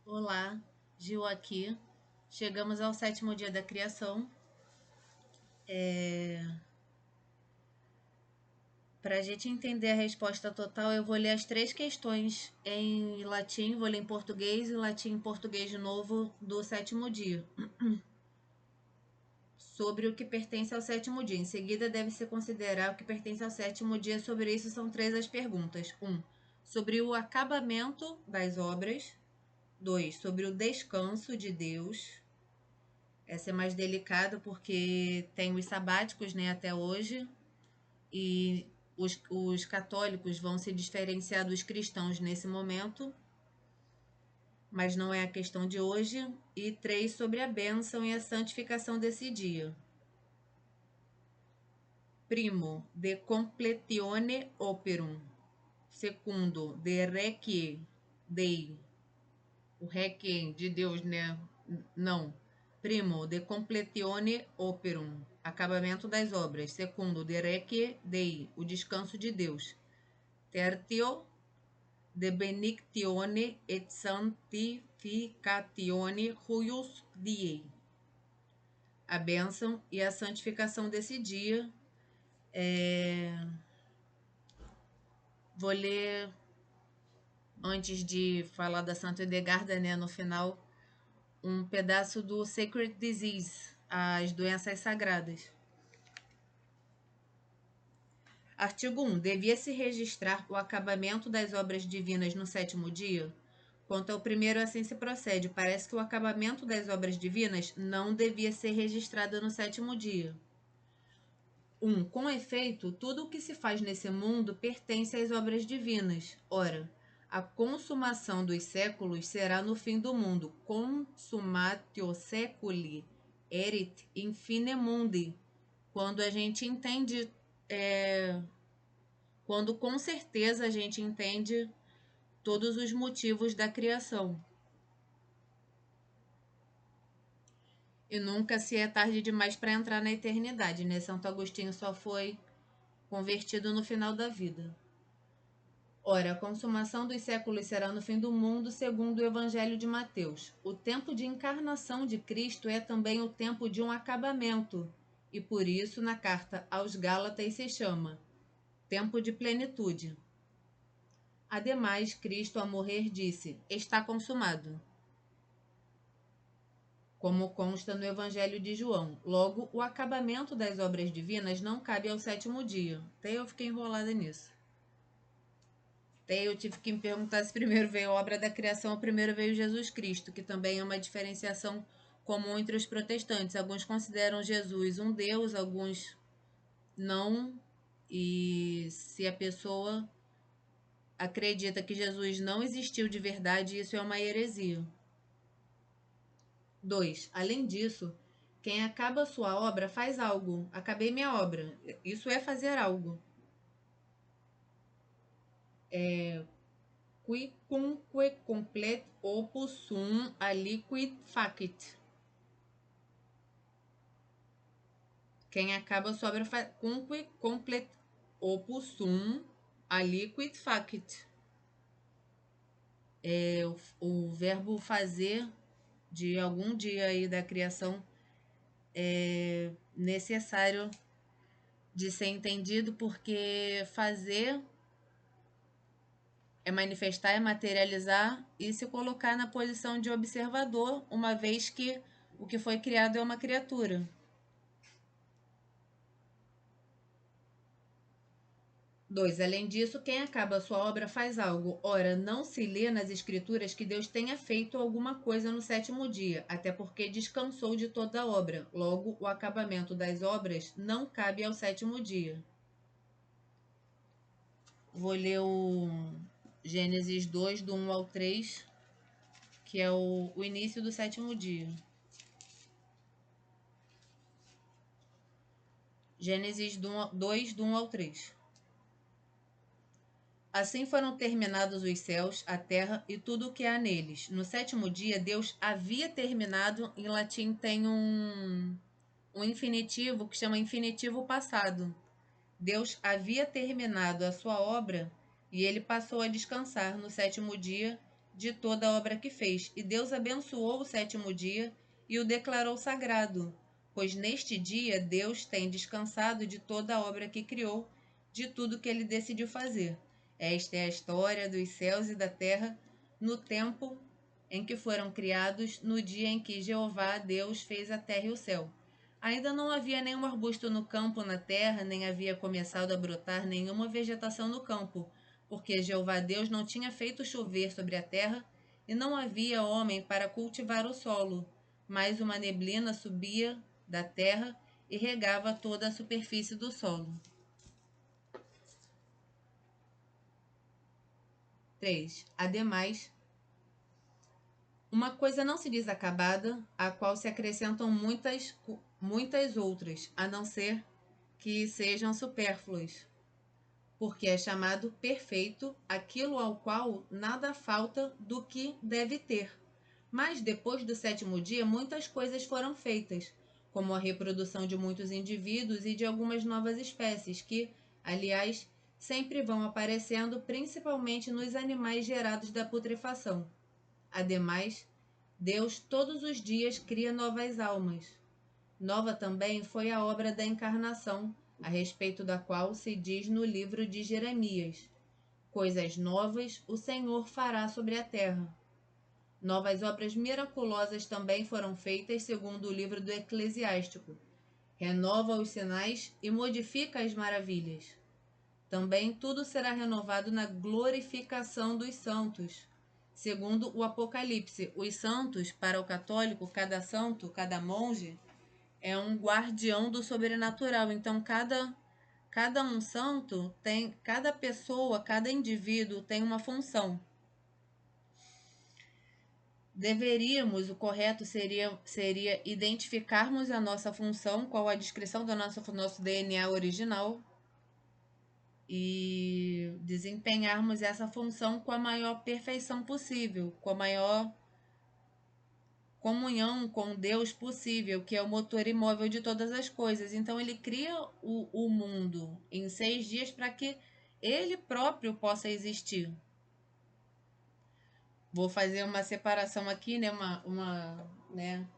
Olá, Gil aqui. Chegamos ao sétimo dia da criação. Para a gente entender a resposta total, eu vou ler as três questões em latim, vou ler em português e latim e português de novo do sétimo dia, sobre o que pertence ao sétimo dia. Em seguida, deve-se considerar o que pertence ao sétimo dia. Sobre isso, são três as perguntas. 1. Sobre o acabamento das obras. 2. Sobre o descanso de Deus. Essa é mais delicada porque tem os sabáticos, né, até hoje, e os católicos vão se diferenciar dos cristãos nesse momento, mas não é a questão de hoje. E 3, sobre a bênção e a santificação desse dia. Primo, de completione operum. Segundo, de requiem dei. O requiem de Deus, né? Não. Primo, de completione operum, acabamento das obras. Segundo, de requiem dei, o descanso de Deus. Tertio, de benedictione et sanctificatione huius diei, a bênção e a santificação desse dia. Vou ler, antes de falar da Santa Edegarda, né, no final, um pedaço do Sacred Disease, as doenças sagradas. Artigo 1. Devia-se registrar o acabamento das obras divinas no sétimo dia? Quanto ao primeiro, assim se procede. Parece que o acabamento das obras divinas não devia ser registrado no sétimo dia. 1. Com efeito, tudo o que se faz nesse mundo pertence às obras divinas. Ora, a consumação dos séculos será no fim do mundo. Consumatio seculi erit in fine mundi. Quando a gente entende, quando com certeza a gente entende todos os motivos da criação. E nunca se é tarde demais para entrar na eternidade, né? Santo Agostinho só foi convertido no final da vida. Ora, a consumação dos séculos será no fim do mundo, segundo o Evangelho de Mateus. O tempo de encarnação de Cristo é também o tempo de um acabamento, e por isso na carta aos Gálatas se chama tempo de plenitude. Ademais, Cristo, ao morrer, disse: Está consumado, como consta no Evangelho de João. Logo, o acabamento das obras divinas não cabe ao sétimo dia. Até eu fiquei enrolada nisso. Até eu tive que me perguntar se primeiro veio a obra da criação ou primeiro veio Jesus Cristo, que também é uma diferenciação comum entre os protestantes. Alguns consideram Jesus um Deus, alguns não. E se a pessoa acredita que Jesus não existiu de verdade, isso é uma heresia. 2. Além disso, quem acaba sua obra faz algo. Acabei minha obra. Isso é fazer algo. Quicumque complet opus sum aliquid facit. Quem acaba sua obra faz cumque complet opus sum aliquid facit. O verbo fazer de algum dia aí da criação é necessário de ser entendido, porque fazer é manifestar, é materializar e se colocar na posição de observador, uma vez que o que foi criado é uma criatura. 2. Além disso, quem acaba a sua obra faz algo. Ora, não se lê nas Escrituras que Deus tenha feito alguma coisa no sétimo dia, até porque descansou de toda a obra. Logo, o acabamento das obras não cabe ao sétimo dia. Vou ler o Gênesis 2, do 1 ao 3, que é o início do sétimo dia. Gênesis 2, do 1 ao 3. Assim foram terminados os céus, a terra e tudo o que há neles. No sétimo dia, Deus havia terminado. Em latim tem um infinitivo que chama infinitivo passado. Deus havia terminado a sua obra e ele passou a descansar no sétimo dia de toda a obra que fez. E Deus abençoou o sétimo dia e o declarou sagrado, pois neste dia Deus tem descansado de toda a obra que criou, de tudo que ele decidiu fazer. Esta é a história dos céus e da terra no tempo em que foram criados, no dia em que Jeová Deus fez a terra e o céu. Ainda não havia nenhum arbusto no campo, na terra, nem havia começado a brotar nenhuma vegetação no campo, porque Jeová Deus não tinha feito chover sobre a terra, e não havia homem para cultivar o solo, mas uma neblina subia da terra e regava toda a superfície do solo. 3. Ademais, uma coisa não se diz acabada, a qual se acrescentam muitas outras, a não ser que sejam supérfluas, porque é chamado perfeito aquilo ao qual nada falta do que deve ter. Mas depois do sétimo dia, muitas coisas foram feitas, como a reprodução de muitos indivíduos e de algumas novas espécies que, aliás, sempre vão aparecendo, principalmente nos animais gerados da putrefação. Ademais, Deus todos os dias cria novas almas. Nova também foi a obra da encarnação, a respeito da qual se diz no livro de Jeremias: coisas novas o Senhor fará sobre a terra. Novas obras miraculosas também foram feitas, segundo o livro do Eclesiástico. Renova os sinais e modifica as maravilhas. Também tudo será renovado na glorificação dos santos. Segundo o Apocalipse, os santos, para o católico, cada santo, cada monge, é um guardião do sobrenatural. Então, cada um santo tem, cada pessoa, cada indivíduo tem uma função. O correto seria identificarmos a nossa função, qual a descrição do nosso DNA original, e desempenharmos essa função com a maior perfeição possível, com a maior comunhão com Deus possível, que é o motor imóvel de todas as coisas. Então ele cria o mundo em 6 dias para que ele próprio possa existir. Vou fazer uma separação aqui, né? Né?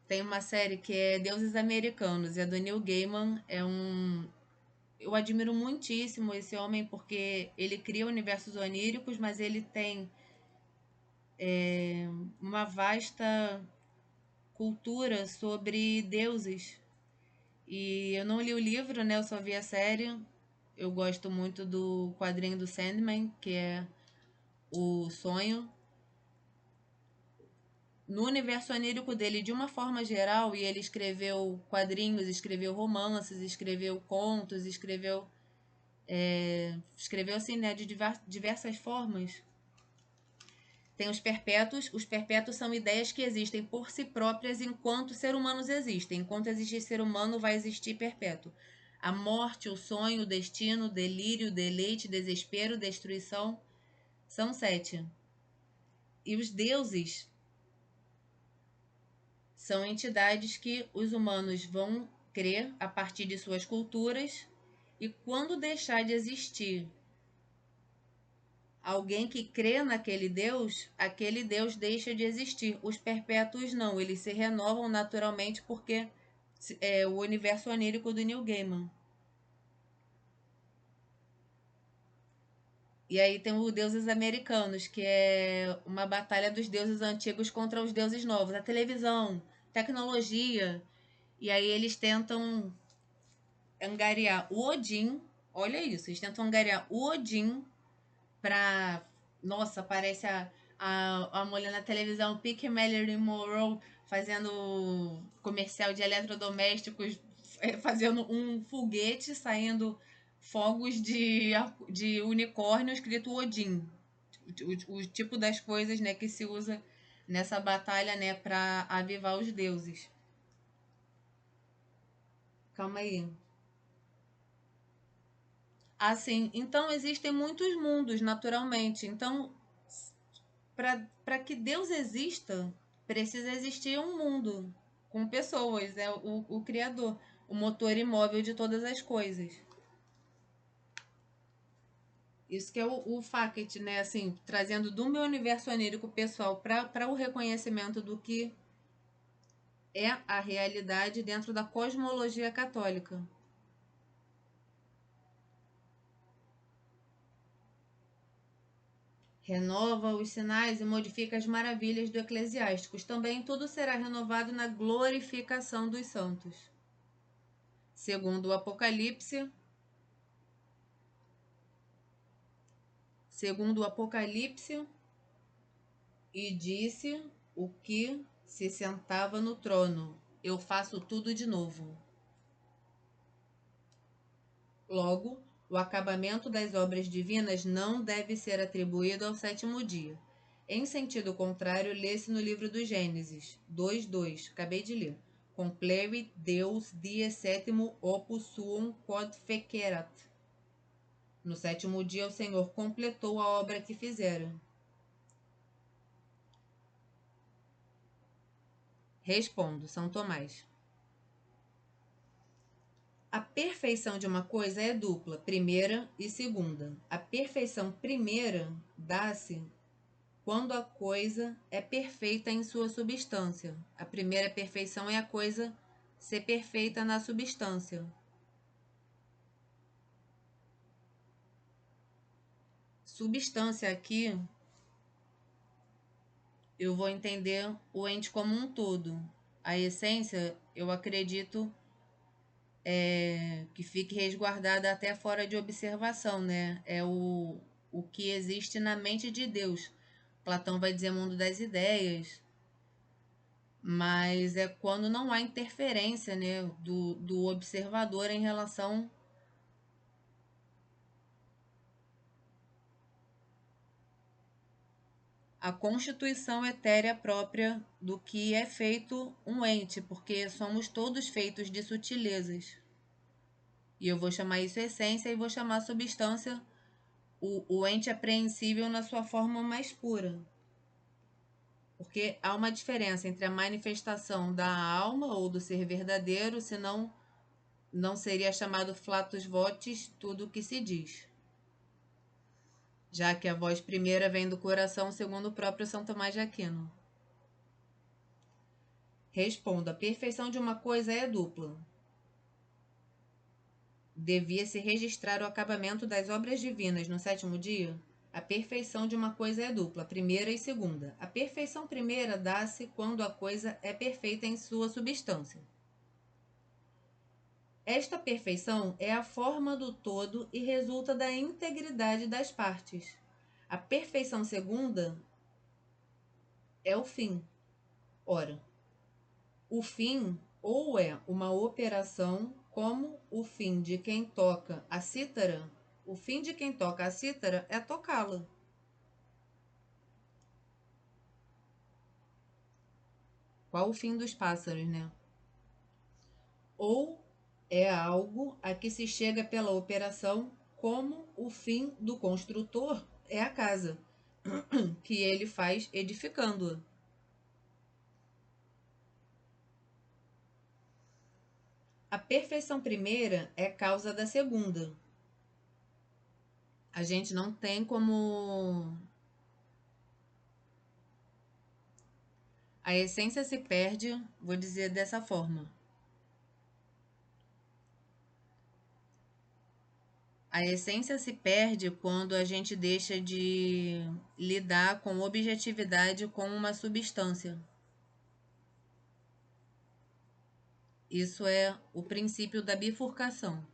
Tem uma série que é Deuses Americanos, é do Neil Gaiman. Eu admiro muitíssimo esse homem porque ele cria universos oníricos, mas ele tem uma vasta cultura sobre deuses. E eu não li o livro, né? Eu só vi a série. Eu gosto muito do quadrinho do Sandman, que é o sonho. No universo onírico dele, de uma forma geral, e ele escreveu quadrinhos, escreveu romances, escreveu contos, escreveu assim, né, de diversas formas. Tem os perpétuos. Os perpétuos são ideias que existem por si próprias enquanto seres humanos existem. Enquanto existir ser humano, vai existir perpétuo. A morte, o sonho, o destino, o delírio, o deleite, desespero, destruição, são 7. E os deuses são entidades que os humanos vão crer a partir de suas culturas, e quando deixar de existir alguém que crê naquele Deus deixa de existir. Os perpétuos não, eles se renovam naturalmente porque é o universo onírico do Neil Gaiman. E aí tem os deuses americanos, que é uma batalha dos deuses antigos contra os deuses novos. A televisão, tecnologia. E aí eles tentam angariar o Odin. Olha isso, eles tentam angariar o Odin pra... Nossa, parece a mulher na televisão, Pique Marilyn Monroe, fazendo comercial de eletrodomésticos, fazendo um foguete, saindo fogos de unicórnio escrito Odin. O tipo das coisas, né, que se usa nessa batalha, né, para avivar os deuses. Calma aí. Assim, então existem muitos mundos, naturalmente. Então, para que Deus exista, precisa existir um mundo com pessoas, é o Criador. o motor imóvel de todas as coisas. Isso que é o Facket, né? Assim, trazendo do meu universo onírico pessoal para o reconhecimento do que é a realidade dentro da cosmologia católica. Renova os sinais e modifica as maravilhas do Eclesiásticos. Também tudo será renovado na glorificação dos santos. Segundo o Apocalipse, e disse o que se sentava no trono: eu faço tudo de novo. Logo, o acabamento das obras divinas não deve ser atribuído ao sétimo dia. Em sentido contrário, lê-se no livro do Gênesis 2:2, acabei de ler. Complevit Deus die sétimo opus suum quod fecerat. No sétimo dia, o Senhor completou a obra que fizera. Respondo, São Tomás. A perfeição de uma coisa é dupla, primeira e segunda. A perfeição primeira dá-se quando a coisa é perfeita em sua substância. A primeira perfeição é a coisa ser perfeita na substância. Substância aqui, eu vou entender o ente como um todo. A essência, eu acredito que fique resguardada até fora de observação, né? É o que existe na mente de Deus. Platão vai dizer mundo das ideias, mas é quando não há interferência, né, do observador em relação à constituição etérea própria do que é feito um ente, porque somos todos feitos de sutilezas. E eu vou chamar isso essência e vou chamar substância o ente apreensível na sua forma mais pura. Porque há uma diferença entre a manifestação da alma ou do ser verdadeiro, senão não seria chamado flatus votis tudo o que se diz. Já que a voz primeira vem do coração, segundo o próprio São Tomás de Aquino. Respondo, a perfeição de uma coisa é dupla. Devia-se registrar o acabamento das obras divinas no sétimo dia? A perfeição de uma coisa é dupla, primeira e segunda. A perfeição primeira dá-se quando a coisa é perfeita em sua substância. Esta perfeição é a forma do todo e resulta da integridade das partes. A perfeição segunda é o fim. Ora, o fim ou é uma operação, como o fim de quem toca a cítara. O fim de quem toca a cítara é tocá-la. Qual o fim dos pássaros, né? Ou é algo a que se chega pela operação, como o fim do construtor é a casa, que ele faz edificando-a. A perfeição primeira é causa da segunda. A gente não tem como... A essência se perde, vou dizer dessa forma. A essência se perde quando a gente deixa de lidar com objetividade com uma substância. Isso é o princípio da bifurcação.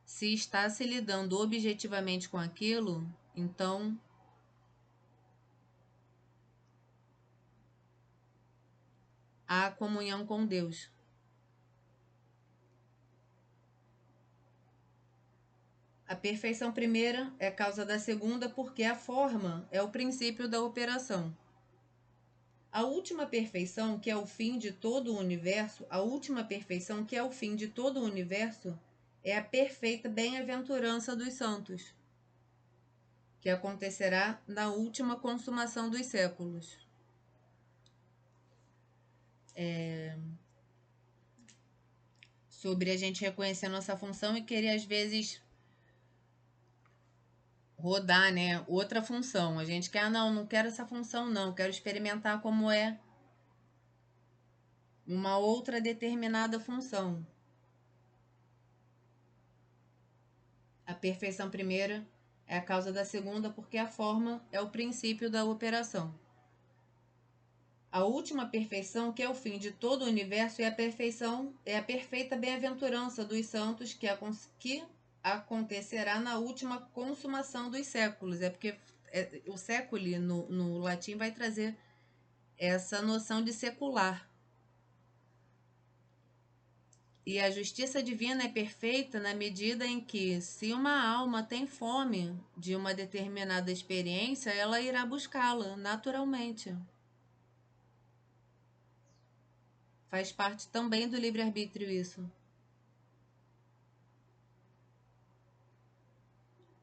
Se está se lidando objetivamente com aquilo, então há comunhão com Deus. A perfeição primeira é causa da segunda porque a forma é o princípio da operação. A última perfeição, que é o fim de todo o universo, é a perfeita bem-aventurança dos santos, que acontecerá na última consumação dos séculos. sobre a gente reconhecer a nossa função e querer, às vezes, rodar, né, outra função. A gente quer, não quero essa função, não, quero experimentar como é uma outra determinada função. A perfeição primeira é a causa da segunda, porque a forma é o princípio da operação. A última perfeição, que é o fim de todo o universo, é a perfeição, é a perfeita bem-aventurança dos santos que acontecerá na última consumação dos séculos. É porque o séculi no latim vai trazer essa noção de secular. E a justiça divina é perfeita na medida em que, se uma alma tem fome de uma determinada experiência, ela irá buscá-la naturalmente. Faz parte também do livre-arbítrio isso.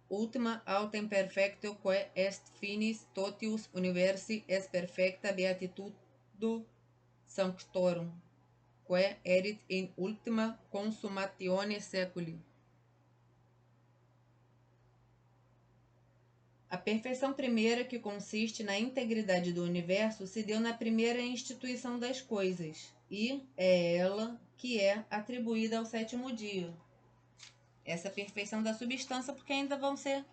Ultima autem perfectio quae est finis totius universi est perfecta beatitudo sanctorum, quae erit in ultima consumatione seculi. A perfeição primeira, que consiste na integridade do universo, se deu na primeira instituição das coisas, e é ela que é atribuída ao sétimo dia. Essa perfeição da substância, porque ainda vão ser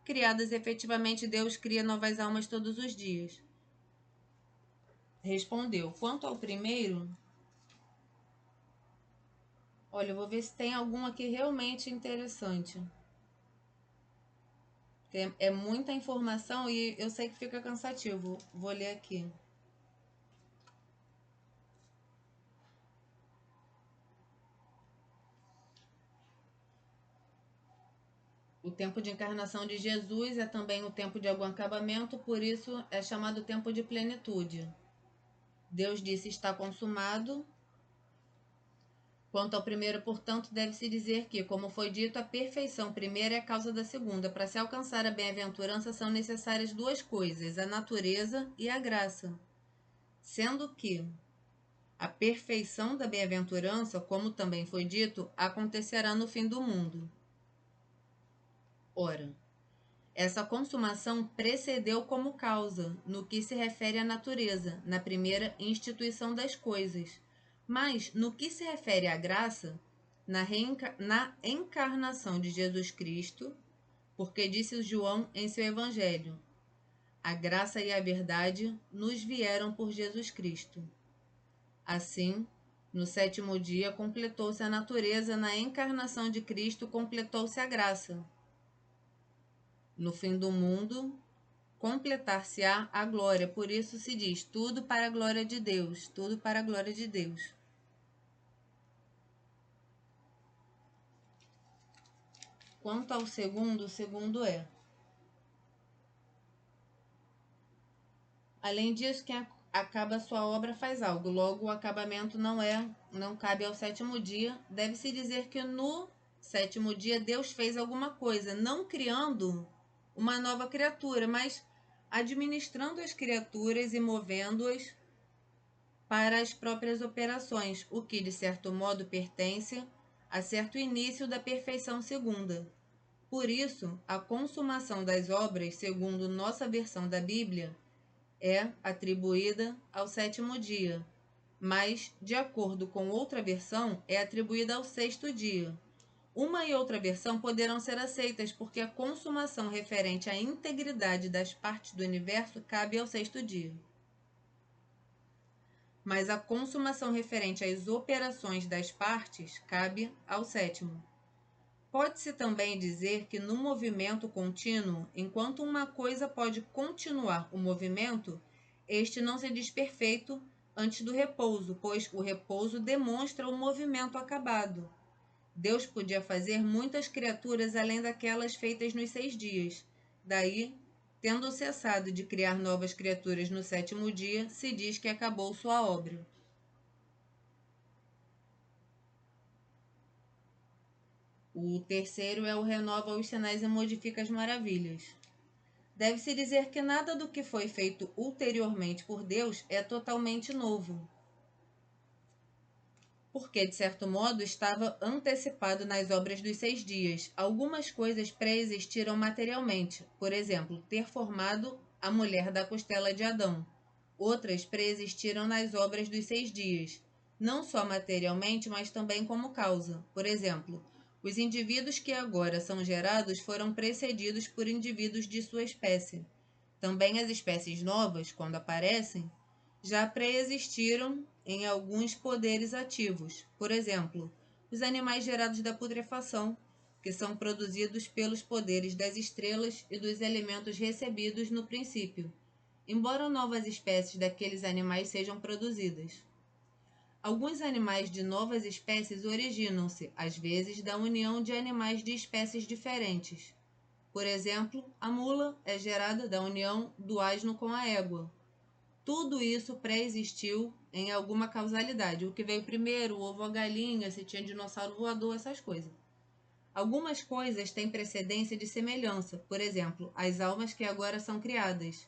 criadas efetivamente, Deus cria novas almas todos os dias. Respondeu: quanto ao primeiro, olha, eu vou ver se tem algum aqui realmente interessante. É muita informação e eu sei que fica cansativo. Vou ler aqui. O tempo de encarnação de Jesus é também o tempo de algum acabamento, por isso é chamado tempo de plenitude. Deus disse: está consumado. Quanto ao primeiro, portanto, deve-se dizer que, como foi dito, a perfeição primeira é a causa da segunda. Para se alcançar a bem-aventurança são necessárias duas coisas, a natureza e a graça. Sendo que a perfeição da bem-aventurança, como também foi dito, acontecerá no fim do mundo. Ora, essa consumação precedeu como causa, no que se refere à natureza, na primeira instituição das coisas. Mas, no que se refere à graça, na encarnação de Jesus Cristo, porque disse João em seu Evangelho: a graça e a verdade nos vieram por Jesus Cristo. Assim, no sétimo dia completou-se a natureza, na encarnação de Cristo completou-se a graça. No fim do mundo, completar-se-á a glória. Por isso se diz: tudo para a glória de Deus, tudo para a glória de Deus. Quanto ao segundo, o segundo é: além disso, quem acaba sua obra faz algo. Logo, o acabamento não cabe ao sétimo dia. Deve-se dizer que no sétimo dia Deus fez alguma coisa, não criando uma nova criatura, mas administrando as criaturas e movendo-as para as próprias operações, o que, de certo modo, pertence a certo início da perfeição segunda. Por isso, a consumação das obras, segundo nossa versão da Bíblia, é atribuída ao sétimo dia, mas, de acordo com outra versão, é atribuída ao sexto dia. Uma e outra versão poderão ser aceitas porque a consumação referente à integridade das partes do universo cabe ao sexto dia. Mas a consumação referente às operações das partes cabe ao sétimo. Pode-se também dizer que no movimento contínuo, enquanto uma coisa pode continuar o movimento, este não se diz perfeito antes do repouso, pois o repouso demonstra o movimento acabado. Deus podia fazer muitas criaturas além daquelas feitas nos 6 dias. Daí, tendo cessado de criar novas criaturas no sétimo dia, se diz que acabou sua obra. O terceiro é o renova os sinais e modifica as maravilhas. Deve-se dizer que nada do que foi feito ulteriormente por Deus é totalmente novo. porque, de certo modo, estava antecipado nas obras dos 6 dias. Algumas coisas pré-existiram materialmente, por exemplo, ter formado a mulher da costela de Adão. Outras pré-existiram nas obras dos 6 dias, não só materialmente, mas também como causa. Por exemplo, os indivíduos que agora são gerados foram precedidos por indivíduos de sua espécie. Também as espécies novas, quando aparecem, já pré-existiram em alguns poderes ativos. Por exemplo, os animais gerados da putrefação, que são produzidos pelos poderes das estrelas e dos elementos recebidos no princípio, embora novas espécies daqueles animais sejam produzidas. Alguns animais de novas espécies originam-se, às vezes, da união de animais de espécies diferentes. Por exemplo, a mula é gerada da união do asno com a égua. Tudo isso pré-existiu em alguma causalidade. O que veio primeiro, o ovo ou a galinha, se tinha dinossauro voador, essas coisas. Algumas coisas têm precedência de semelhança, por exemplo, as almas que agora são criadas.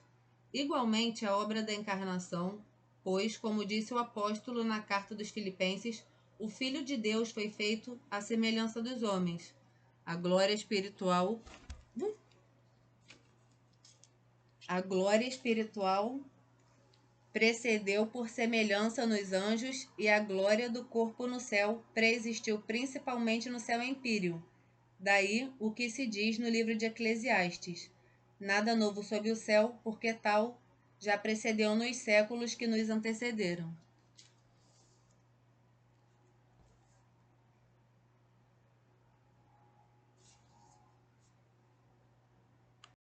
Igualmente, a obra da encarnação, pois, como disse o apóstolo na carta dos Filipenses, o Filho de Deus foi feito à semelhança dos homens. A glória espiritual precedeu por semelhança nos anjos, e a glória do corpo no céu pré-existiu principalmente no céu empíreo. Daí o que se diz no livro de Eclesiastes: nada novo sob o céu, porque tal já precedeu nos séculos que nos antecederam.